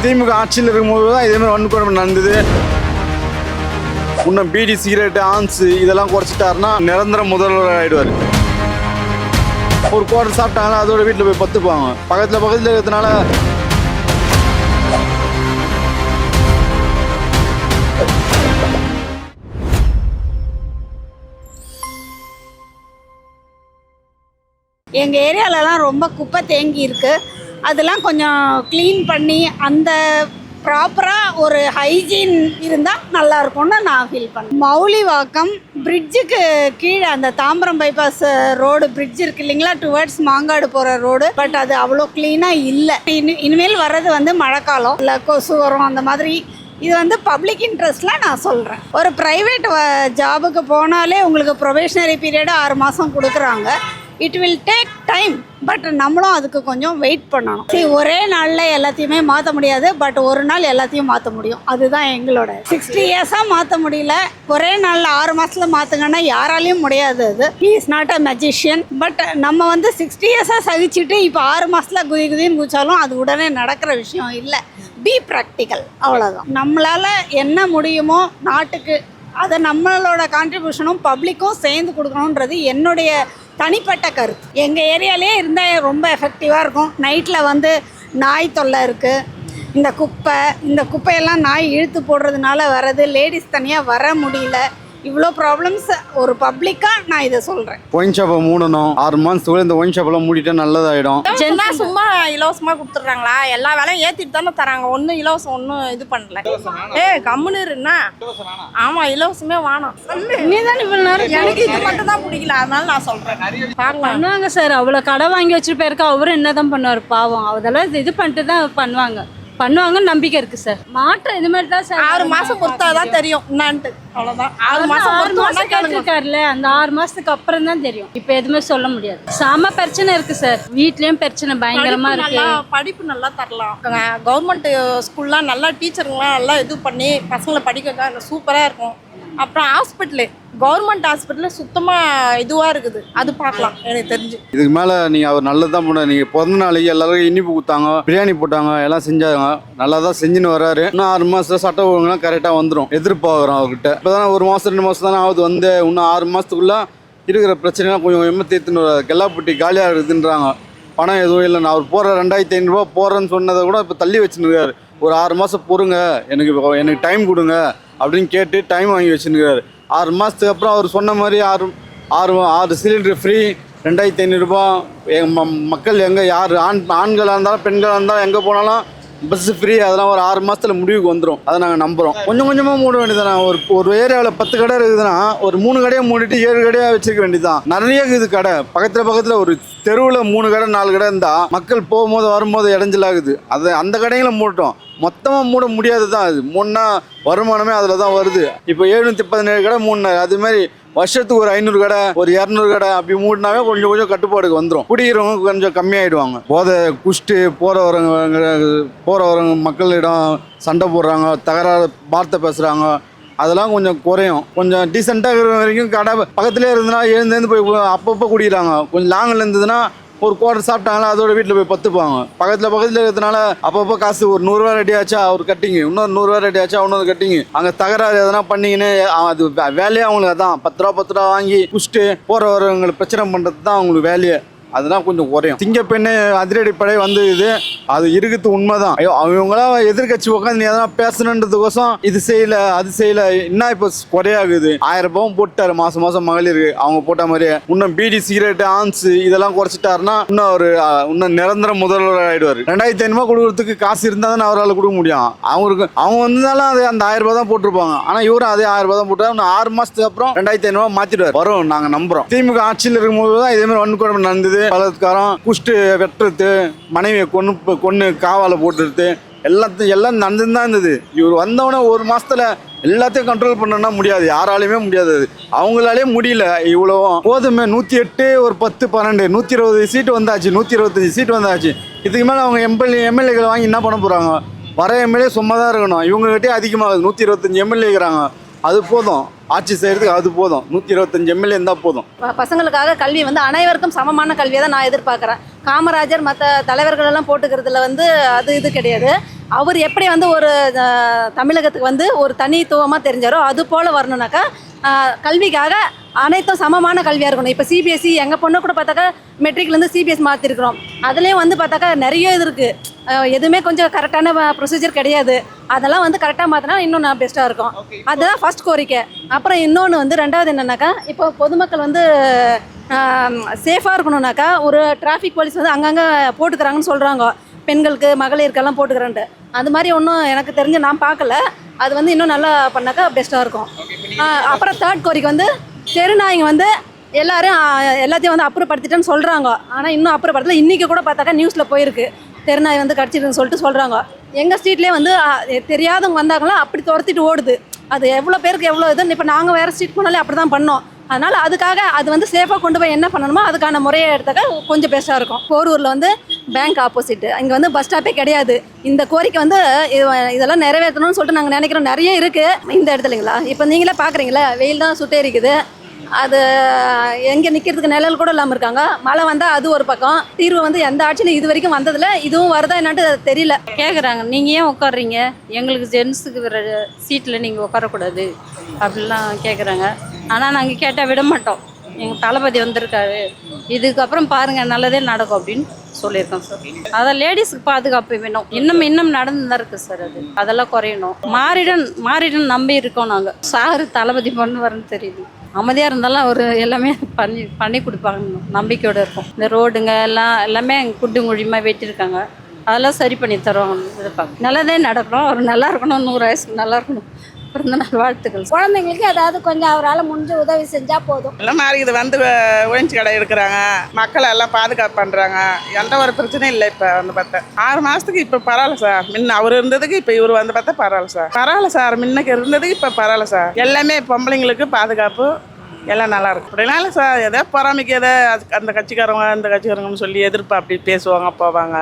திமுக ஆட்சியில் இருக்கும்போது தான் இதே மாதிரி வன்கொடுமை நடந்தது. இன்னும் பீடி சிகரெட்டு ஆன்ஸ் இதெல்லாம் குறைச்சிட்டாருன்னா நிரந்தர முதல்வர் ஆயிடுவார். ஒரு குவார்டர் சாப்பிட்டாங்கன்னா அதோட வீட்டில் போய் பத்துப்பாங்க. பக்கத்தில் இருக்கிறதுனால எங்கள் ஏரியாலலாம் ரொம்ப குப்பை தேங்கி இருக்கு. அதெல்லாம் கொஞ்சம் க்ளீன் பண்ணி அந்த ப்ராப்பராக ஒரு ஹைஜீன் இருந்தால் நல்லா இருக்கும்னு நான் ஃபீல் பண்ணேன். மௌலிவாக்கம் பிரிட்ஜுக்கு கீழே அந்த தாம்பரம் பைபாஸ் ரோடு பிரிட்ஜ் இருக்கு இல்லைங்களா, டுவர்ட்ஸ் மாங்காடு போகிற ரோடு. பட் அது அவ்வளோ க்ளீனாக இல்லை. இனிமேல் வர்றது வந்து மழைக்காலம் இல்லை, கொசு வரும் அந்த மாதிரி. இது வந்து பப்ளிக் இன்ட்ரெஸ்ட்டில் நான் சொல்கிறேன். ஒரு ப்ரைவேட் ஜாபுக்கு போனாலே உங்களுக்கு ப்ரொபேஷனரி பீரியடு 6 மாதம் கொடுக்குறாங்க. It will take time. But நம்மளும் அதுக்கு கொஞ்சம் வெயிட் பண்ணணும். ஒரே நாளில் எல்லாத்தையுமே மாற்ற முடியாது, பட் ஒரு நாள் எல்லாத்தையும் மாற்ற முடியும். அதுதான் எங்களோட 60 இயர்ஸாக மாற்ற முடியல. ஒரே நாளில் 6 மாதத்தில் மாற்றுங்கன்னா யாராலையும் முடியாது. அது he is not a magician. But நம்ம வந்து 60 இயர்ஸாக சகிச்சுட்டு இப்போ 6 மாதத்தில் குதின்னு குதிச்சாலும் அது உடனே நடக்கிற விஷயம் இல்லை. பி ப்ராக்டிக்கல், அவ்வளோதான். நம்மளால் என்ன முடியுமோ நாட்டுக்கு அதை நம்மளோட கான்ட்ரிபியூஷனும் பப்ளிக்கும் சேர்ந்து கொடுக்கணுன்றது என்னுடைய தனிப்பட்ட கருத்து. எங்கள் ஏரியாலே இருந்தால் ரொம்ப எஃபெக்டிவாக இருக்கும். நைட்டில் வந்து நாய் தொல்லை இருக்குது. இந்த குப்பையெல்லாம் நாய் இழுத்து போடுறதுனால வர்றது, லேடிஸ் தனியாக வர முடியல. இவ்வளோ ப்ராப்ளம்ஸ் ஒரு பப்ளிக்காக நான் இதை சொல்கிறேன். ஒயின் ஷாப்பை மூடணும். 6 மாதத்துக்குள்ள இந்த ஒயின் ஷாப்பெல்லாம் மூடிட்டா நல்லதாயிடும். ஜென்னா சும்மா இலவசமாக கொடுத்துட்றாங்களா? எல்லா வேலையும் ஏற்றிட்டு தானே தராங்க. ஒன்றும் இலவசம் ஒன்றும் இது பண்ணல. கம்முன்னு இருந்தா ஆமாம், இலவசமே வேணும். நீதான் இவ்வளோ நேரம் எனக்கு இது மட்டும் தான் பிடிக்கல, அதனால நான் சொல்கிறேன். பண்ணுவாங்க சார். அவ்வளோ கடை வாங்கி வச்சுட்டு போயிருக்கா, அவரும் என்ன தான் பண்ணுவார் பாவம். அதெல்லாம் இது பண்ணிட்டு தான் பண்ணுவாங்கன்னு நம்பிக்கை இருக்கு சார். மாற்றம் இது மாதிரி தான் சார். 6 மாதம் பொறுத்தாதான் தெரியும் என்னான்ட்டு, அவ்வளோதான். 6 மாதம் கேட்டிருக்காருல்ல, அந்த 6 மாதத்துக்கு அப்புறம் தான் தெரியும். இப்போ எதுவுமே சொல்ல முடியாது. செம பிரச்சனை இருக்கு சார். வீட்லயும் பிரச்சனை பயங்கரமா இருக்கு. படிப்பு நல்லா தரலாம். கவர்மெண்ட் ஸ்கூல்லாம் நல்லா டீச்சருங்களாம் நல்லா இது பண்ணி பசங்களை படிக்க சூப்பராக இருக்கும். அப்புறம் ஹாஸ்பிட்டலு, கவர்மெண்ட் ஹாஸ்பிட்டலில் சுத்தமாக இதுவாக இருக்குது. அது பார்க்கலாம் எனக்கு தெரிஞ்சு. இதுக்கு மேலே நீங்கள் அவர் நல்லது தான் பண்ண. நீங்கள் பிறந்த நாளைக்கு எல்லாருக்கும் இனிப்பு கொடுத்தாங்க, பிரியாணி போட்டாங்க, எல்லாம் செஞ்சாங்க. நல்லா தான் செஞ்சுன்னு வராரு. இன்னும் 6 மாதத்துல சட்ட ஒழுங்குலாம் கரெக்டாக வந்துடும். எதிர்பார்க்குறோம் அவர்கிட்ட. இப்போ தானே 1 மாதம் 2 மாதம் தானே ஆகுது வந்து. இன்னும் 6 மாதத்துக்குள்ளே இருக்கிற பிரச்சனைலாம் கொஞ்சம் கொஞ்சமாக தீர்த்துன்னு வராது. கெல்லாப்பட்டி காலியாக இருக்குதுன்றாங்க. பணம் எதுவும் இல்லை. நான் அவர் போகிற 2500 போகிறேன்னு சொன்னதை கூட இப்போ தள்ளி வச்சுருக்காரு. ஒரு 6 மாதம் பொறுங்க, எனக்கு டைம் கொடுங்க அப்படின்னு கேட்டு டைம் வாங்கி வச்சுருக்காரு. 6 மாதத்துக்கு அப்புறம் அவர் சொன்ன மாதிரி 6 சிலிண்டர் ஃப்ரீ, 2500 எங்கள் மக்கள் எங்கே யார் ஆண்களாக இருந்தாலும் பெண்களாக இருந்தாலும் எங்கே போனாலும் பஸ்ஸு ஃப்ரீ. அதெல்லாம் ஒரு 6 மாதத்தில் முடிவுக்கு வந்துடும். அதை நாங்கள் நம்புகிறோம். கொஞ்சம் கொஞ்சமாக மூட வேண்டியதானே. ஒரு ஏரியாவில் 10 கடை இருக்குதுன்னா ஒரு 3 கடையை மூடிட்டு 7 கடையாக வச்சிருக்க வேண்டியதுதான். நிறைய இருக்குது கடை. பக்கத்தில் ஒரு தெருவில் 3 கடை 4 கடை இருந்தால் மக்கள் போகும்போது வரும்போது இடைஞ்சலாகுது. அந்த கடைகளை மூடட்டும். மொத்தமாக மூட முடியாது தான். அது மூணுனா வருமானமே அதில் தான் வருது. இப்போ 717 கடை மூடினார். அதுமாதிரி வருஷத்துக்கு ஒரு 500 கடை, ஒரு 200 கடை அப்படி மூடினாவே கொஞ்சம் கொஞ்சம் கட்டுப்பாடுக்கு வந்துடும். குடிக்கிறவங்க கொஞ்சம் கம்மியாயிடுவாங்க. போதை குஷ்டு போகிறவங்க மக்களிடம் சண்டை போடுறாங்க, தகராறு வார்த்தை பேசுகிறாங்க. அதெல்லாம் கொஞ்சம் குறையும். கொஞ்சம் டீசெண்டாக இருக்கிற வரைக்கும் கடை பக்கத்துலேயே இருந்ததுன்னா எழுந்து போய் அப்பப்போ குடிக்கிறாங்க. கொஞ்சம் லாங்கில் இருந்ததுன்னா ஒரு குவார்டர் சாப்பிட்டாங்களா அதோட வீட்டில் போய் பத்துப்பாங்க. பக்கத்தில் இருக்கிறதுனால அப்பப்போ காசு ஒரு 100 ரூபா ரெடி ஆச்சா அவர் கட்டிங்க, இன்னொரு 100 ரூபா ரெடி ஆச்சா இன்னொரு கட்டிங்க. அங்கே தகராறு எதனா பண்ணிங்கன்னு அது வேலையே அவங்களுக்கு. அதான் 10 ரூபா வாங்கி குடிச்சிட்டு போகிறவங்களை பிரச்சனை பண்ணுறது தான் அவங்களுக்கு வேலையே. அதெல்லாம் கொஞ்சம் குறையும். சிங்கப்பெண்ணு அதிரடிப்படை வந்து அது இருக்குது, உண்மைதான். அவங்களாம் எதிர்கட்சி உட்காந்து நீ எதனா பேசணுன்றதுக்கோசம் இது செய்யல அது செய்யல. இன்னும் இப்போ குறையாகுது. 1000 ரூபாவும் போட்டாரு மாதம் மகளிருக்கு. அவங்க போட்ட மாதிரியே இன்னும் பீடி சிகரெட்டு ஆன்ஸ் இதெல்லாம் குறைச்சிட்டாருன்னா இன்னும் நிரந்தர முதல்வர் ஆயிடுவார். 2500 கொடுக்கறதுக்கு காசு இருந்தால் தானே அவரால் கொடுக்க முடியும். அவங்க வந்தாலும் அது அந்த 1000 ரூபாய் தான் போட்டிருப்பாங்க. ஆனால் இவரும் அதே 1000 ரூபாய் தான் போட்டாரு. இன்னும் 6 மாதத்துக்கு அப்புறம் 2500 மாற்றிடுவார். வரும், நாங்கள் நம்புகிறோம். திமுக ஆட்சியில் இருக்கும்போது தான் இதேமாதிரி வன்கொடுமை நடந்தது. பலத்காரம், குஷ்டு வெட்டுறது, மனைவியை கொன்று காவால போட்டுறது, எல்லாம் நடந்துதான் இருந்தது. இவர் வந்தவொடனே 1 மாசத்துல எல்லாத்தையும் கண்ட்ரோல் பண்ணணும்னா முடியாது. யாராலையுமே முடியாது. அவங்களாலே முடியல. இவ்வளோ போதுமே. 108 ஒரு 10 12 120 சீட்டு வந்தாச்சு, 125 சீட்டு வந்தாச்சு. இதுக்கு மேலே அவங்க எம்எல்ஏக்களை வாங்கி என்ன பண்ண போகிறாங்க? வர எம்எல்ஏ சும்மா தான் இருக்கணும். இவங்ககிட்டே அதிகமாகுது. 125 எம்எல்ஏ இருக்கிறாங்க. அது போதும். ஆட்சி செய்யறதுக்கு அது போதும். 125 எம்எல்ஏ இருந்தால் போதும். பசங்களுக்காக கல்வி வந்து அனைவருக்கும் சமமான கல்வியை தான் நான் எதிர்பார்க்குறேன். காமராஜர் மற்ற தலைவர்கள் எல்லாம் போட்டுக்கிறதுல வந்து அது இது கிடையாது. அவர் எப்படி வந்து ஒரு தமிழகத்துக்கு வந்து ஒரு தனித்துவமாக தெரிஞ்சாரோ அது போல் வரணுனாக்கா கல்விக்காக அனைத்தும் சமமான கல்வியாக இருக்கணும். இப்போ சிபிஎஸ்சி எங்கள் பொண்ணு கூட பார்த்தாக்கா மெட்ரிக்லேருந்து சிபிஎஸ் மாற்றிருக்கிறோம். அதுலேயும் வந்து பார்த்தாக்கா நிறைய இது இருக்குது. எதுவுமே கொஞ்சம் கரெக்டான ப்ரொசீஜர் கிடையாது. அதெல்லாம் வந்து கரெக்டாக மாற்றினா இன்னும் நான் பெஸ்ட்டாக இருக்கும். அதுதான் ஃபர்ஸ்ட் கோரிக்கை. அப்புறம் இன்னொன்று வந்து ரெண்டாவது என்னன்னாக்கா, இப்போ பொதுமக்கள் வந்து சேஃபாக இருக்கணும்னாக்கா ஒரு டிராஃபிக் போலீஸ் வந்து அங்கங்கே போட்டுக்கிறாங்கன்னு சொல்கிறாங்க, பெண்களுக்கு மகளிருக்கெல்லாம் போட்டுக்கிறேன்ட்டு. அது மாதிரி ஒன்றும் எனக்கு தெரிஞ்சு நான் பார்க்கல. அது வந்து இன்னும் நல்லா பண்ணாக்கா பெஸ்ட்டாக இருக்கும். அப்புறம் தேர்ட் கோரிக்கை வந்து தெருநாய்ங்க வந்து எல்லாத்தையும் வந்து அப்புறப்படுத்திட்டேன்னு சொல்கிறாங்க. ஆனால் இன்னும் அப்புறப்படுத்தல. இன்றைக்கி கூட பார்த்தாக்கா நியூஸில் போயிருக்கு, தெருநாய் வந்து கடிச்சிருக்குன்னு சொல்லிட்டு சொல்கிறாங்க. எங்கள் ஸ்ட்ரீட்லேயே வந்து தெரியாதவங்க வந்தாங்களா அப்படி துரத்திட்டு ஓடுது. அது எவ்வளோ பேருக்கு எவ்வளோ இதுன்னு இப்போ நாங்கள் வேறு ஸ்ட்ரீட் போனாலே அப்படி தான் பண்ணோம். அதனால் அதுக்காக அது வந்து சேஃபாக கொண்டு போய் என்ன பண்ணணுமோ அதுக்கான முறையை எடுத்தாக்கா கொஞ்சம் பெஸ்ட்டாக இருக்கும். போரூரில் வந்து பேங்க் ஆப்போசிட்டு இங்கே வந்து பஸ் ஸ்டாப்பே கிடையாது. இந்த கோரிக்கை வந்து இதெல்லாம் நிறைவேற்றணும்னு சொல்லிட்டு நாங்கள் நினைக்கிறோம். நிறைய இருக்குது இந்த இடத்துலங்களா. இப்போ நீங்களே பார்க்குறீங்களா, வெயில் தான் சுட்டே இருக்குது. அது எங்கே நிற்கிறதுக்கு நிழல் கூட இல்லாமல் இருக்காங்க. மழை வந்தால் அது ஒரு பக்கம். தீர்வு வந்து எந்த ஆட்சியும் இது வரைக்கும் வந்ததில்லை. இதுவும் வருதா என்னான்ட்டு தெரியல. கேட்குறாங்க, நீங்கள் ஏன் உட்காடுறீங்க, எங்களுக்கு ஜென்ஸுக்கு சீட்டில் நீங்கள் உட்காரக்கூடாது அப்படிலாம் கேட்குறாங்க. ஆனால் நாங்கள் கேட்டால் விட மாட்டோம். எங்கள் தளபதி வந்திருக்காரு, இதுக்கப்புறம் பாருங்கள் நல்லதே நடக்கும் அப்படின்னு சொல்லியிருக்கோம் சார். அதான் லேடிஸுக்கு பாதுகாப்பு வேணும். இன்னும் நடந்து தான் இருக்குது சார். அதெல்லாம் குறையணும். மாறிடன் நம்பி இருக்கோம் நாங்கள். சார் தளபதி பண்ணுவாருன்னு தெரியுது. அமைதியாக இருந்தாலும் அவர் எல்லாமே பண்ணி கொடுப்பாங்க நம்பிக்கையோடு இருக்கும். இந்த ரோடுங்க எல்லாமே குண்டு குழியுமாக வெட்டியிருக்காங்க. அதெல்லாம் சரி பண்ணி தருவாங்க எதிர்பார்க்க. நல்லதே நடக்கணும், அவர் நல்லா இருக்கணும், 100 வயசுக்கு நல்லா இருக்கணும். பிறந்த நாள் வாழ்த்துக்கள். குழந்தைங்களுக்கு ஏதாவது கொஞ்சம் அவரால் முடிஞ்ச உதவி செஞ்சால் போதும். எல்லாம் மாறி இது வந்து ஒழிஞ்சு கடை இருக்கிறாங்க, மக்களை எல்லாம் பாதுகாப்பு பண்ணுறாங்க. எந்த ஒரு பிரச்சனையும் இல்லை. இப்போ வந்து பார்த்தா 6 மாதத்துக்கு இப்போ பரவாயில்ல சார். முன்ன அவர் இருந்ததுக்கு இப்போ இவர் வந்து பார்த்தா பரவாயில்ல சார். முன்னுக்கு இருந்ததுக்கு இப்போ பரவாயில்ல சார். எல்லாமே பொம்பளைங்களுக்கு பாதுகாப்பு எல்லாம் நல்லா இருக்கும். அப்படினால சார் எதோ பொறாமைக்கு அந்த கட்சிக்காரங்க இந்த கட்சிக்காரங்கன்னு சொல்லி எதிர்ப்பு அப்படி பேசுவாங்க போவாங்க.